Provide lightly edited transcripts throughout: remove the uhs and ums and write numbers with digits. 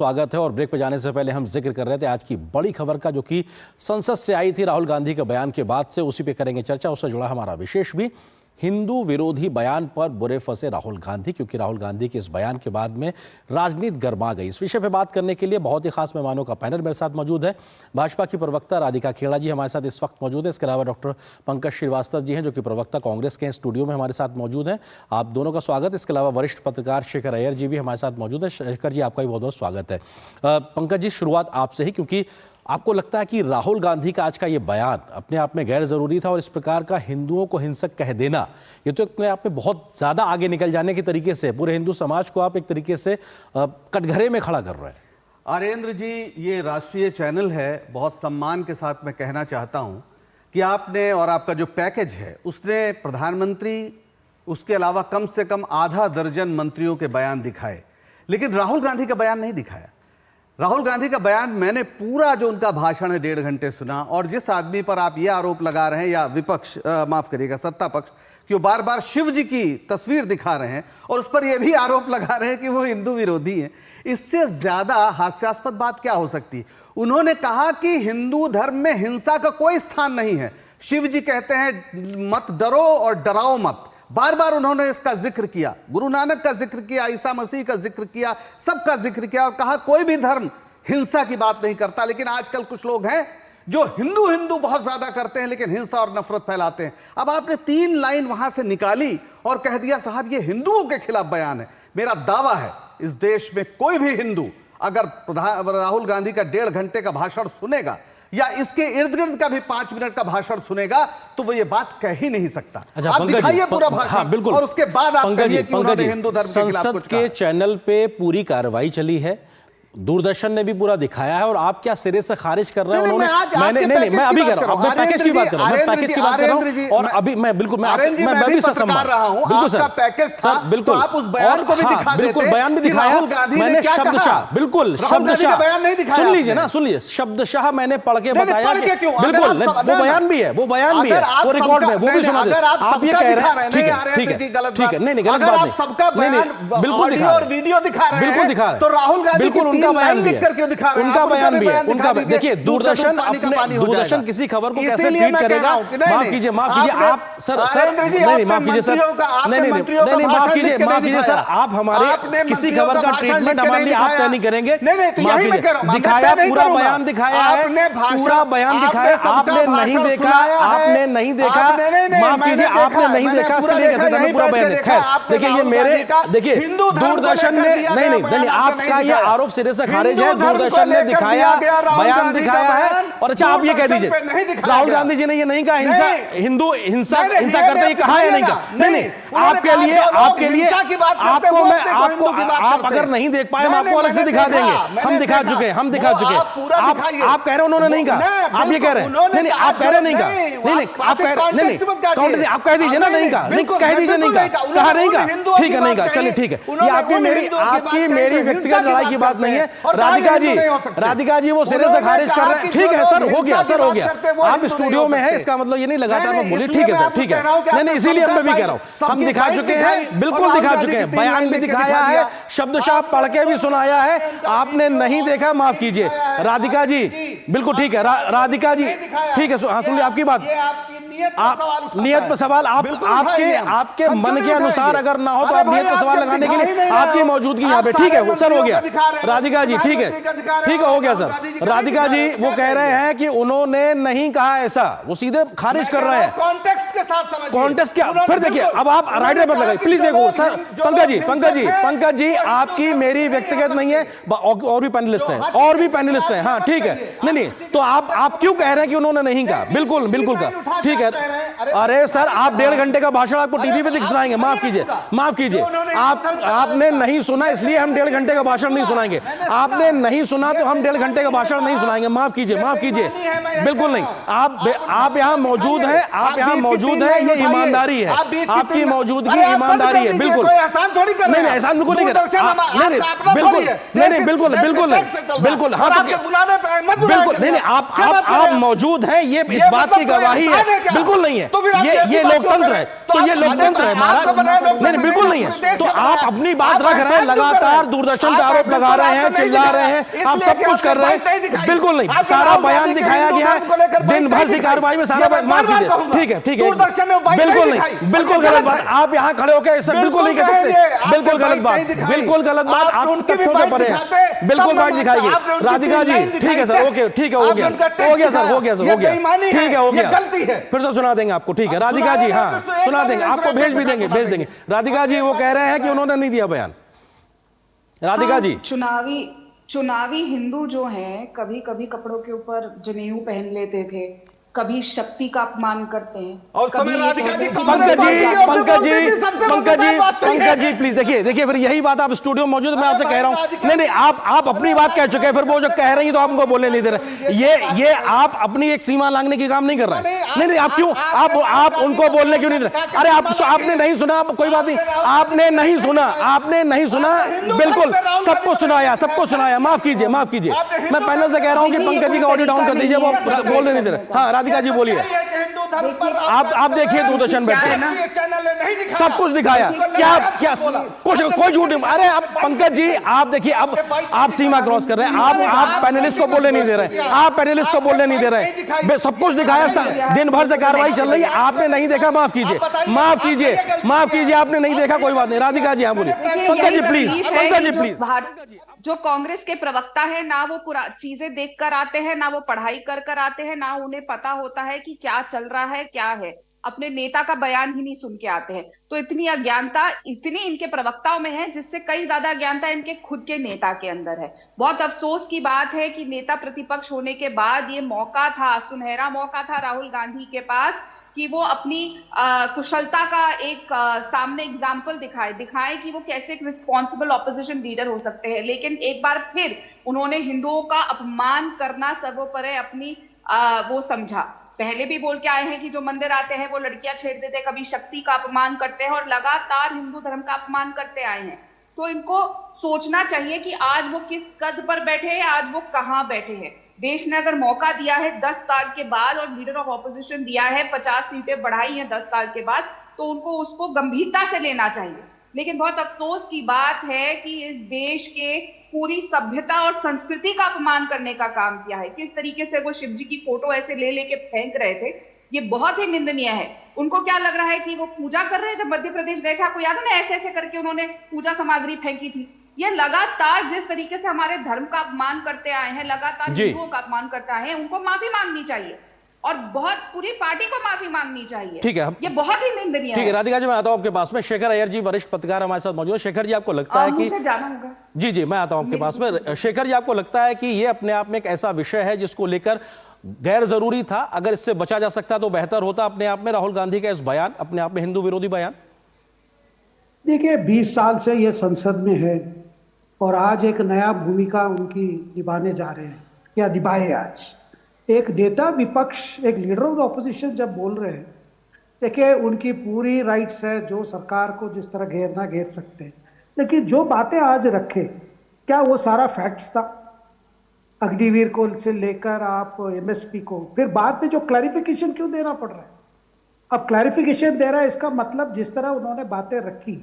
स्वागत है। और ब्रेक पे जाने से पहले हम जिक्र कर रहे थे आज की बड़ी खबर का, जो कि संसद से आई थी राहुल गांधी के बयान के बाद से। उसी पे करेंगे चर्चा, उससे जुड़ा हमारा विशेष भी। हिंदू विरोधी बयान पर बुरे फंसे राहुल गांधी, क्योंकि राहुल गांधी के इस बयान के बाद में राजनीति गर्मा गई। इस विषय पे बात करने के लिए बहुत ही खास मेहमानों का पैनल मेरे साथ मौजूद है। भाजपा की प्रवक्ता राधिका खेड़ा जी हमारे साथ इस वक्त मौजूद है। इसके अलावा डॉक्टर पंकज श्रीवास्तव जी हैं, जो कि प्रवक्ता कांग्रेस के स्टूडियो में हमारे साथ मौजूद हैं। आप दोनों का स्वागत। इसके अलावा वरिष्ठ पत्रकार शेखर अय्यर जी भी हमारे साथ मौजूद है। शेखर जी, आपका भी बहुत बहुत स्वागत है। पंकज जी, शुरुआत आपसे ही, क्योंकि आपको लगता है कि राहुल गांधी का आज का ये बयान अपने आप में गैर जरूरी था, और इस प्रकार का हिंदुओं को हिंसक कह देना, ये तो अपने आप में बहुत ज्यादा आगे निकल जाने के तरीके से पूरे हिंदू समाज को आप एक तरीके से कटघरे में खड़ा कर रहे हैं। आर्येंद्र जी, ये राष्ट्रीय चैनल है, बहुत सम्मान के साथ मैं कहना चाहता हूं कि आपने और आपका जो पैकेज है उसने प्रधानमंत्री, उसके अलावा कम से कम आधा दर्जन मंत्रियों के बयान दिखाए, लेकिन राहुल गांधी का बयान नहीं दिखाया। राहुल गांधी का बयान मैंने पूरा जो उनका भाषण है 1.5 घंटे सुना, और जिस आदमी पर आप ये आरोप लगा रहे हैं, या विपक्ष माफ करिएगा सत्ता पक्ष, कि वो बार बार शिव जी की तस्वीर दिखा रहे हैं और उस पर यह भी आरोप लगा रहे हैं कि वो हिंदू विरोधी हैं, इससे ज्यादा हास्यास्पद बात क्या हो सकती। उन्होंने कहा कि हिंदू धर्म में हिंसा का कोई स्थान नहीं है। शिव जी कहते हैं मत डरो और डराओ मत। बार बार उन्होंने इसका जिक्र किया, गुरु नानक का जिक्र किया, ईसा मसीह का जिक्र किया, सबका जिक्र किया, और कहा कोई भी धर्म हिंसा की बात नहीं करता। लेकिन आजकल कुछ लोग हैं जो हिंदू हिंदू बहुत ज्यादा करते हैं, लेकिन हिंसा और नफरत फैलाते हैं। अब आपने 3 लाइन वहां से निकाली और कह दिया साहब ये हिंदुओं के खिलाफ बयान है। मेरा दावा है इस देश में कोई भी हिंदू अगर राहुल गांधी का 1.5 घंटे का भाषण सुनेगा, या इसके इर्द गिर्द का भी 5 मिनट का भाषण सुनेगा, तो वो ये बात कह ही नहीं सकता। अच्छा, आप दिखाइए पूरा भाषण। हाँ, बिल्कुल। और उसके बाद आप कहिए कि उन्होंने हिंदू धर्म के खिलाफ कुछ कहा। संसद के चैनल पे पूरी कार्रवाई चली है, दूरदर्शन ने भी पूरा दिखाया है, और आप क्या सिरे से खारिज कर रहे हैं? उन्होंने मैं अभी कह रहा हूं, मैं पैकेज की बात कर रहा हूं, मैं पैकेज की बात कर रहा हूं, और अभी मैं बिल्कुल मैं भी पत्रकार रहा हूं, आपका पैकेज था, बिल्कुल आप उस बयान को भी दिखा देते, बिल्कुल बयान भी दिखाया मैंने शब्दशाह, बिल्कुल शब्दशाह बयान नहीं दिखाया। सुन लीजिए ना, सुन लीजिए, शब्दशाह मैंने पढ़ के बताया, बिल्कुल वो बयान भी है, वो बयान भी है, वो रिकॉर्ड में, वो भी सुना दे। आप ये कह रहे हैं, ठीक है ठीक है, नहीं गलत बात नहीं, सबका बयान बिल्कुल दिखा और वीडियो दिखा रहे हैं, बिल्कुल दिखा रहे हैं, तो राहुल गांधी बिल्कुल उनका बयान भी है, उनका बयान भी है, उनका देखिए दूरदर्शन किसी खबर को कैसे ट्वीट करेगा? माफ कीजिए आप सर नहीं माफ कीजिए सर, नहीं माफ कीजिए सर, आप हमारे किसी खबर का ट्रीटमेंट हमारे लिए आप तय नहीं करेंगे। दिखाया, पूरा बयान दिखाया है, पूरा बयान दिखाया, आपने नहीं देखा, आपने नहीं देखा, माफ कीजिए आपने नहीं देखा, उसके लिए कैसे करना पूरा बयान देखा है? देखिए ये मेरे, देखिए दूरदर्शन ने नहीं आपका ये आरोप सिरे से खारिज है। दूरदर्शन ने दिखाया, बयान दिखाया है, और अच्छा आप ये कह दीजिए राहुल गांधी जी ने ये नहीं कहा हिंदू हिंसा करते ही कहा है, नहीं कहा। नहीं आपके लिए आपको मैं आप अगर नहीं देख पाए हम आपको अलग से दिखा देंगे। हम दिखा चुके हैं आप कह रहे उन्होंने नहीं कहा, आप ये कह रहे हैं नहीं आप कह रहे नहीं कहा, नहीं आप कह रहे नहीं आप कह दीजिए ना, नहीं कहा, नहीं कह दीजिए नहीं कहा नहीं कहा, ठीक है नहीं कहा, चलिए ठीक है। ये आपकी मेरी व्यक्तिगत लड़ाई की बात नहीं है। राधिका जी वो सिरे से खारिज कर रहे हैं, ठीक है सर, हो गया आप स्टूडियो में हैं, इसका मतलब ये नहीं लगातार मैं बोली, ठीक है सर, ठीक है, नहीं इसीलिए मैं भी कह रहा हूं, हम दिखा चुके हैं, बिल्कुल दिखा चुके हैं, बयान भी दिखाया है, शब्दशाह पढ़ के भी सुनाया है, आपने नहीं देखा, माफ कीजिए राधिका जी, बिल्कुल ठीक है राधिका जी, ठीक है हाँ सुन ली आपकी बात, आप नियत पर सवाल आपके मन के अनुसार अगर ना हो तो आप नियत पर सवाल लगाने के लिए आपकी मौजूदगी यहाँ पे, ठीक है सर, हो गया राधिका जी, ठीक है हो गया सर। राधिका जी वो कह रहे हैं कि उन्होंने नहीं कहा ऐसा, वो सीधे खारिज कर रहे हैं, कॉन्टेक्स्ट के साथ समझिए, कॉन्टेक्स्ट क्या, फिर देखिए अब आप राइटर पर लगाइए प्लीज। एक सर पंकज जी आपकी मेरी व्यक्तिगत नहीं है, और भी पैनलिस्ट हैं, हाँ ठीक है, नहीं तो आप क्यों कह रहे हैं कि उन्होंने नहीं कहा? बिल्कुल कहा, ठीक है। अरे सर आप 1.5 घंटे का भाषण आपको टीवी पे सुनाएंगे, माफ कीजिए आपने नहीं सुना, इसलिए हम 1.5 घंटे का भाषण नहीं सुनाएंगे। आपने नहीं सुना तो हम 1.5 घंटे का भाषण नहीं सुनाएंगे, माफ कीजिए बिल्कुल नहीं। आप यहाँ मौजूद हैं, ये ईमानदारी है, आपकी मौजूदगी ईमानदारी है, बिल्कुल नहीं एहसान बिल्कुल नहीं कर, बिल्कुल हाँ बिल्कुल नहीं आप मौजूद हैं, ये इस बात की गवाही है, बिल्कुल नहीं है। ये लोकतंत्र है, तो ये लोकतंत्र है महाराज। नहीं बिल्कुल नहीं है। तो आप अपनी बात रख रहे हैं, लगातार दूरदर्शन पे आरोप लगा रहे हैं, चिल्ला रहे हैं, आप सब कुछ कर रहे हैं। बिल्कुल नहीं, सारा बयान दिखाया गया है दिन भर की कार्रवाई में, सारा माफ कीजिए, ठीक है बिल्कुल नहीं, बिल्कुल गलत बात। आप यहाँ खड़े होकर ऐसा बिल्कुल नहीं कर सकते, बिल्कुल गलत बात, बिल्कुल गलत बात। आप तथ्यों से परे हैं, बिल्कुल बात दिखाइए राधिका जी। ठीक है सर, ओके ठीक है, हो गया सर, हो गया सर, हो गया, ठीक है, हो गया, फिर से सुना देंगे आपको। ठीक है राधिका जी, हाँ सुना देंगे आपको, भेज भी देंगे, भेज देंगे। राधिका जी वो कह रहे हैं कि उन्होंने नहीं दिया बयान। राधिका जी, चुनावी हिंदू जो हैं कभी कभी कपड़ों के ऊपर जनेऊ पहन लेते थे, कभी शक्ति का अपमान करते हैं, और समय राधिका जी पंकज जी प्लीज देखिए फिर यही बात आप स्टूडियो में मौजूद, मैं आपसे कह रहा हूं। नहीं आप अपनी बात कह चुके हैं, फिर वो जो कह रही हैं तो आप उनको बोलने नहीं दे रहे। ये आप अपनी एक सीमा लांघने की काम नहीं कर रहे हैं। नहीं आप क्यों, आप उनको बोलने क्यों नहीं दे रहे? अरे आपने नहीं सुना, कोई बात नहीं, आपने नहीं सुना, बिल्कुल सबको सुनाया, माफ कीजिए। मैं पैनल से कह रहा हूं कि पंकज जी का ऑडियो डाउन कर दीजिए, वो बोलने नहीं दे रहे। हाँ राधिका जी बोलिए। आप देखिए दूरदर्शन बैठ के सब कुछ दिखाया, क्या कुछ कोई झूठ नहीं। अरे आप पंकज जी आप देखिए, अब आप सीमा क्रॉस कर रहे हैं, आप पैनलिस्ट को बोलने नहीं दे रहे, सब कुछ दिखाया, दिन भर से कार्रवाई चल रही है, आपने नहीं देखा, माफ कीजिए, आपने नहीं देखा, कोई बात नहीं। राधिका जी हाँ बोलिए। पंकज जी प्लीज। जो कांग्रेस के प्रवक्ता है ना वो पूरा चीजें देख कर आते हैं, ना वो पढ़ाई कर आते हैं, ना उन्हें पता होता है कि क्या चल रहा है, क्या है, अपने नेता का बयान ही नहीं सुन के आते हैं। तो इतनी अज्ञानता इतनी इनके प्रवक्ताओं में है, जिससे कई ज्यादा अज्ञानता इनके खुद के नेता के अंदर है। बहुत अफसोस की बात है कि नेता प्रतिपक्ष होने के बाद ये मौका था, सुनहरा मौका था राहुल गांधी के पास कि वो अपनी कुशलता का एक सामने एग्जाम्पल दिखाए कि वो कैसे एक रिस्पॉन्सिबल ऑपोजिशन लीडर हो सकते हैं। लेकिन एक बार फिर उन्होंने हिंदुओं का अपमान करना सर्वोपरि अपनी वो समझा। पहले भी बोल के आए हैं कि जो मंदिर आते हैं वो लड़कियां छेड़ देते हैं, कभी शक्ति का अपमान करते हैं और लगातार हिंदू धर्म का अपमान करते आए हैं। तो इनको सोचना चाहिए कि आज वो किस कद पर बैठे हैं, आज वो कहां बैठे हैं। देश ने अगर मौका दिया है 10 साल के बाद और लीडर ऑफ ऑपोजिशन दिया है, 50 सीटें बढ़ाई हैं 10 साल के बाद, तो उनको उसको गंभीरता से लेना चाहिए। लेकिन बहुत अफसोस की बात है कि इस देश के पूरी सभ्यता और संस्कृति का अपमान करने का काम किया है। किस तरीके से वो शिव जी की फोटो ऐसे लेके फेंक रहे थे, ये बहुत ही निंदनीय है। उनको क्या लग रहा है कि वो पूजा कर रहे हैं? जब मध्य प्रदेश गए थे, आपको याद है ना, ऐसे करके उन्होंने पूजा सामग्री फेंकी थी। ये लगातार जिस तरीके से हमारे धर्म का अपमान करते आए हैं, लगातार हिंदुओं का अपमान करते आए हैं, उनको माफी मांगनी चाहिए और बहुत पूरी पार्टी को माफी मांगनी चाहिए। ठीक है, ये बहुत ही निंदनीय है। ठीक है राधिका जी, मैं आता हूं आपके पास में। शेखर अय्यर जी वरिष्ठ पत्रकार हमारे साथ मौजूद है। शेखर जी आपको लगता है कि मुझे जाना होगा? जी मैं आता हूं आपके पास में। शेखर जी आपको लगता है कि ये अपने आप में एक ऐसा विषय है जिसको लेकर गैर जरूरी था, अगर इससे बचा जा सकता तो बेहतर होता अपने आप में राहुल गांधी का इस बयान, अपने आप में हिंदू विरोधी बयान? देखिए 20 साल से ये संसद में है और आज एक नया भूमिका उनकी निभाने जा रहे हैं, या निभाए। आज एक नेता विपक्ष, एक लीडर ऑफ द ऑपोजिशन जब बोल रहे हैं, देखिए उनकी पूरी राइट्स है, जो सरकार को जिस तरह घेरना घेर सकते हैं, लेकिन जो बातें आज रखे क्या वो सारा फैक्ट्स था? अग्निवीर को से लेकर आप एमएसपी को, फिर बाद में जो क्लैरिफिकेशन क्यों देना पड़ रहा है? अब क्लैरिफिकेशन दे रहा है, इसका मतलब जिस तरह उन्होंने बातें रखी,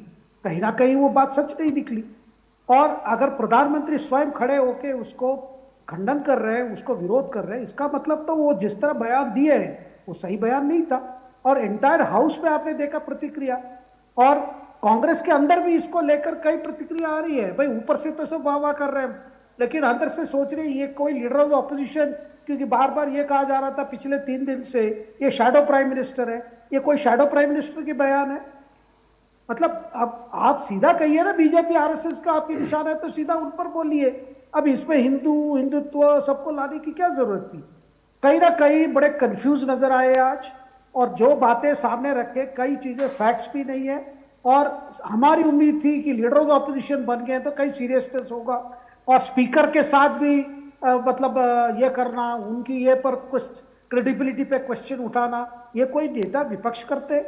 कहीं ना कहीं वो बात सच नहीं निकली। और अगर प्रधानमंत्री स्वयं खड़े होके उसको खंडन कर रहे हैं, उसको विरोध कर रहे हैं, इसका मतलब तो वो जिस तरह बयान दिए हैं वो सही बयान नहीं था। और एंटायर हाउस में आपने देखा प्रतिक्रिया, और कांग्रेस के अंदर भी इसको लेकर कई प्रतिक्रिया आ रही है। भाई ऊपर से तो सब वाह वाह कर रहे हैं, लेकिन अंदर से सोच रहे ये कोई लीडर ऑफ ऑपोजिशन, क्योंकि बार बार ये कहा जा रहा था पिछले 3 दिन से ये शैडो प्राइम मिनिस्टर है, ये कोई शैडो प्राइम मिनिस्टर की बयान है? मतलब अब आप सीधा कहिए ना, बीजेपी आरएसएस का आपकी निशान है तो सीधा उन पर बोलिए। अब इसमें हिंदुत्व सबको लाने की क्या जरूरत थी? कहीं ना कहीं बड़े कंफ्यूज नजर आए आज, और जो बातें सामने रखे कई चीजें फैक्ट्स भी नहीं है। और हमारी उम्मीद थी कि लीडर ऑफ ऑपोजिशन बन गए तो कई सीरियसनेस होगा, और स्पीकर के साथ भी मतलब ये करना, उनकी ये पर कुछ क्रेडिबिलिटी पे क्वेश्चन उठाना, ये कोई नेता विपक्ष करते?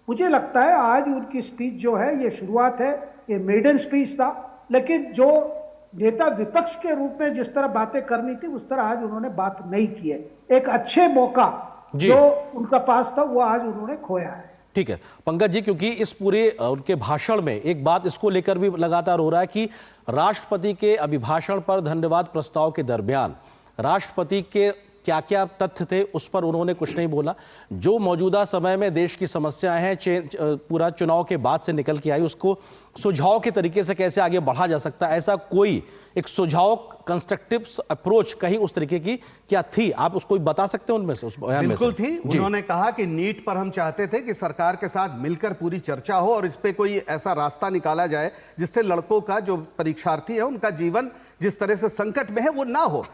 मुझे लगता है आज उनकी स्पीच जो है ये शुरुआत है, ये मेडन स्पीच था, लेकिन जो नेता विपक्ष के रूप में जिस तरह बातें करनी थी उस तरह आज उन्होंने बात नहीं की है। एक अच्छे मौका जो उनका पास था वो आज उन्होंने खोया है। ठीक है पंकज जी, क्योंकि इस पूरे उनके भाषण में एक बात इसको लेकर भी लगातार हो रहा है कि राष्ट्रपति के अभिभाषण पर धन्यवाद प्रस्ताव के दरमियान राष्ट्रपति के क्या क्या तथ्य थे उस पर उन्होंने कुछ नहीं बोला। जो मौजूदा समय में देश की समस्याएं हैं पूरा चुनाव के बाद से निकल के आई, उसको सुझाव के तरीके से कैसे आगे बढ़ा जा सकता है, ऐसा कोई एक सुझाव कंस्ट्रक्टिव अप्रोच कहीं उस तरीके की क्या थी, आप उसको बता सकते हैं उनमें से? उस बयान में बिल्कुल थी। उन्होंने कहा कि नीट पर हम चाहते थे कि सरकार के साथ मिलकर पूरी चर्चा हो और इस पे कोई ऐसा रास्ता निकाला जाए जिससे लड़कों का, जो परीक्षार्थी है, उनका जीवन जिस तरह से संकट में है वो ना हो।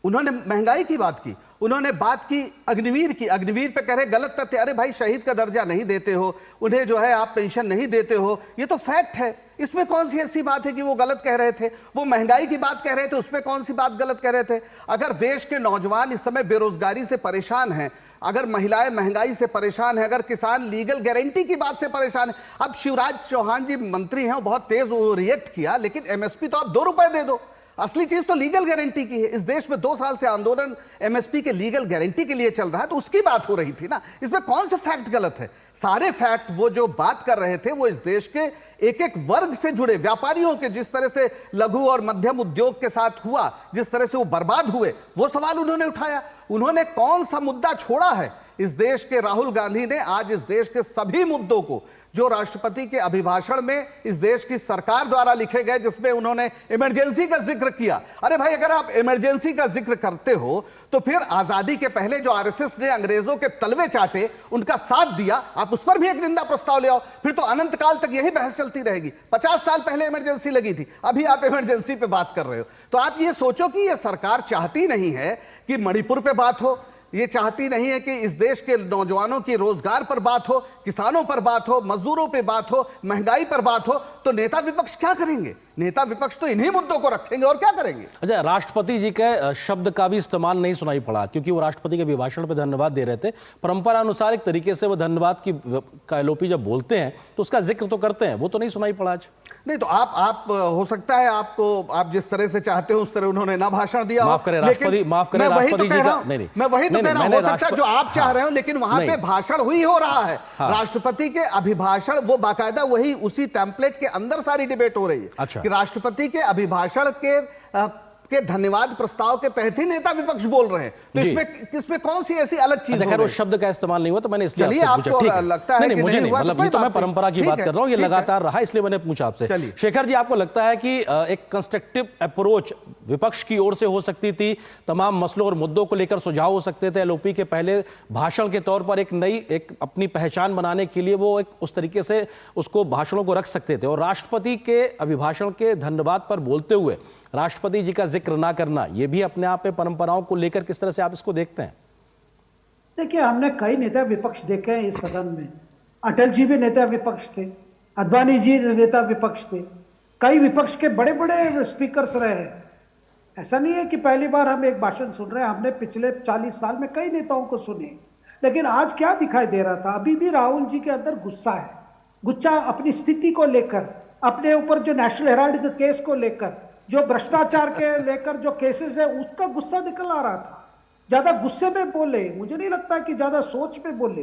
उन्होंने महंगाई की बात की, उन्होंने बात की अग्निवीर की। अग्निवीर पे कह रहे गलत तथ्य, अरे भाई शहीद का दर्जा नहीं देते हो, उन्हें जो है आप पेंशन नहीं देते हो, ये तो फैक्ट है, इसमें कौन सी ऐसी बात है कि वो गलत कह रहे थे? वो महंगाई की बात कह रहे थे, उसमें कौन सी बात गलत कह रहे थे? अगर देश के नौजवान इस समय बेरोजगारी से परेशान हैं, अगर महिलाएं महंगाई से परेशान है, अगर किसान लीगल गारंटी की बात से परेशान है, अब शिवराज चौहान जी मंत्री हैं, वो बहुत तेज रिएक्ट किया, लेकिन एमएसपी तो आप 2 रुपए दे दो, असली चीज तो लीगल गारंटी की है। इस देश में 2 साल से आंदोलन एमएसपी के लीगल गारंटी के लिए चल रहा है, तो उसकी बात हो रही थी ना। इसमें कौन सा फैक्ट गलत है? सारे फैक्ट वो जो बात कर रहे थे वो इस देश के एक एक वर्ग से जुड़े व्यापारियों के, जिस तरह से लघु और मध्यम उद्योग के साथ हुआ, जिस तरह से वो बर्बाद हुए, वो सवाल उन्होंने उठाया। उन्होंने कौन सा मुद्दा छोड़ा है? इस देश के राहुल गांधी ने आज इस देश के सभी मुद्दों को, जो राष्ट्रपति के अभिभाषण में इस देश की सरकार द्वारा लिखे गए, जिसमें उन्होंने इमरजेंसी का जिक्र किया। अरे भाई, अगर आप इमरजेंसी का जिक्र करते हो तो फिर आजादी के पहले जो आरएसएस ने अंग्रेजों के तलवे चाटे, उनका साथ दिया, आप उस पर भी एक निंदा प्रस्ताव ले आओ, फिर तो अनंत काल तक यही बहस चलती रहेगी। 50 साल पहले इमरजेंसी लगी थी, अभी आप इमरजेंसी पे बात कर रहे हो। तो आप ये सोचो कि ये सरकार चाहती नहीं है कि मणिपुर पे बात हो, ये चाहती नहीं है कि इस देश के नौजवानों की रोजगार पर बात हो, किसानों पर बात हो, मजदूरों पे बात हो, महंगाई पर बात हो, तो नेता विपक्ष क्या करेंगे? नेता विपक्ष तो इन्हीं मुद्दों को रखेंगे और क्या करेंगे? अच्छा, राष्ट्रपति जी के शब्द का भी इस्तेमाल नहीं सुनाई पड़ा, क्योंकि वो राष्ट्रपति के अभिभाषण पर धन्यवाद दे रहे थे। परंपरा अनुसार एक तरीके से वो धन्यवाद की एलओपी जब बोलते हैं तो उसका जिक्र तो करते हैं, वो तो नहीं सुनाई पड़ा आज। नहीं तो आप हो सकता है आपको, आप जिस तरह से चाहते हो उस तरह उन्होंने ना भाषण दिया। माफ करें राष्ट्रपति, माफ करें राष्ट्रपति जी का, नहीं मैं वही तो कह रहा हूं, हो सकता है जो आप चाह रहे हो, लेकिन वहां पे भाषण हुई हो रहा है। राष्ट्रपति के अभिभाषण, वो बाकायदा वही उसी टेम्पलेट के अंदर सारी डिबेट हो रही है। अच्छा। कि राष्ट्रपति के अभिभाषण के धन्यवाद प्रस्ताव के तहत ही नेता विपक्ष बोल रहे हैं, तो इसमें कौन सी ऐसी अलग चीज? खैर उस शब्द का इस्तेमाल नहीं हुआ तो मैंने इसलिए आपसे पूछा। लगता है नहीं, मुझे नहीं, मतलब ये तो मैं परंपरा की बात कर रहा हूं, ये लगातार रहा, इसलिए मैंने पूछा आपसे। शेखर जी, आपको लगता है कि एक कंस्ट्रक्टिव अप्रोच विपक्ष की ओर से हो सकती थी, तमाम मसलों और मुद्दों को लेकर सुझाव हो सकते थे, एलओपी के पहले भाषण के तौर पर एक नई, एक अपनी पहचान बनाने के लिए वो एक उस तरीके से उसको भाषणों को रख सकते थे, और राष्ट्रपति के अभिभाषण के धन्यवाद पर बोलते हुए राष्ट्रपति जी का जिक्र ना करना, यह भी अपने आप में परंपराओं को लेकर किस तरह से आप इसको देखते हैं? देखिए, हमने कई नेता विपक्ष देखे हैं इस सदन में। अटल जी भी नेता विपक्ष थे, अद्वानी जी नेता विपक्ष थे, कई विपक्ष के बड़े बड़े स्पीकर्स रहे हैं। ऐसा नहीं है कि पहली बार हम एक भाषण सुन रहे हैं, हमने पिछले 40 साल में कई नेताओं को सुने। लेकिन आज क्या दिखाई दे रहा था, अभी भी राहुल जी के अंदर गुस्सा है, गुस्सा अपनी स्थिति को लेकर, अपने ऊपर जो नेशनल हेराल्ड के केस को लेकर, जो भ्रष्टाचार के लेकर जो केसेस है, उसका गुस्सा निकल आ रहा था। ज्यादा गुस्से में बोले, मुझे नहीं लगता कि ज्यादा सोच में बोले।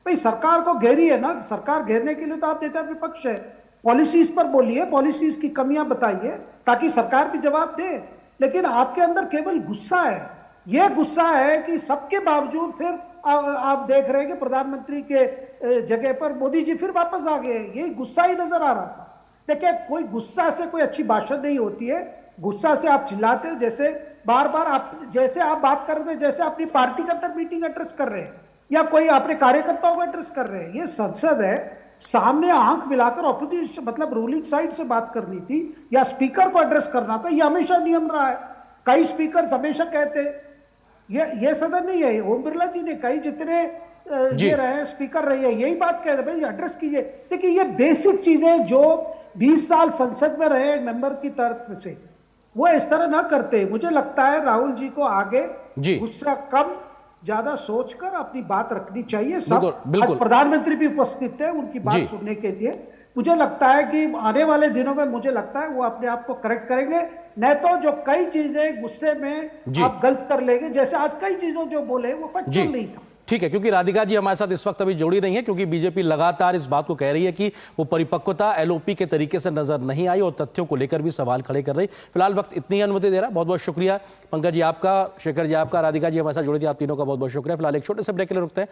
भाई सरकार को घेरी है ना, सरकार घेरने के लिए तो आप नेता विपक्ष है, पॉलिसीज पर बोलिए, पॉलिसीज की कमियां बताइए ताकि सरकार भी जवाब दे। लेकिन आपके अंदर केवल गुस्सा है, यह गुस्सा है कि सबके बावजूद फिर आप देख रहे हैं कि प्रधानमंत्री के जगह पर मोदी जी फिर वापस आ गए। यही गुस्सा ही नजर आ रहा था। देखिए, कोई गुस्सा से कोई अच्छी भाषण नहीं होती है। गुस्सा से आप चिल्लाते हैं, जैसे बार बार आप बात कर रहे हैं, जैसे अपनी पार्टी के अंदर मीटिंग एड्रेस कर रहे हैं या कोई अपने कार्यकर्ताओं को एड्रेस कर रहे हैं। ये संसद है, सामने आंख मिलाकर ऑपोजिशन मतलब रूलिंग साइड से बात करनी थी या स्पीकर को एड्रेस करना था। ये हमेशा नियम रहा है। कई स्पीकर हमेशा कहते हैं, ये सदन नहीं है, ओम बिरला जी ने कई जितने ये रहे स्पीकर रहे हैं, यही बात कहते हैं, भाई एड्रेस कीजिए। देखिए, ये बेसिक चीजें जो 20 साल संसद में रहे मेंबर की तरफ से, वो इस तरह ना करते। मुझे लगता है राहुल जी को आगे गुस्सा कम, ज्यादा सोचकर अपनी बात रखनी चाहिए। सब आज प्रधानमंत्री भी उपस्थित थे उनकी बात सुनने के लिए। मुझे लगता है कि आने वाले दिनों में मुझे लगता है वो अपने आप को करेक्ट करेंगे, नहीं तो जो कई चीजें गुस्से में आप गलत कर लेंगे, जैसे आज कई चीजों जो बोले वो फैक्चुअल नहीं था। ठीक है, क्योंकि राधिका जी हमारे साथ इस वक्त अभी जुड़ी नहीं है, क्योंकि बीजेपी लगातार इस बात को कह रही है कि वो परिपक्वता एलओपी के तरीके से नजर नहीं आई और तथ्यों को लेकर भी सवाल खड़े कर रही। फिलहाल वक्त इतनी अनुमति दे रहा। बहुत बहुत शुक्रिया पंकज जी आपका, शेखर जी आपका, राधिका जी हमारे साथ जुड़ी थी, आप तीनों का बहुत बहुत शुक्रिया। फिलहाल एक छोटे से ब्रेक के लिए रुकते हैं।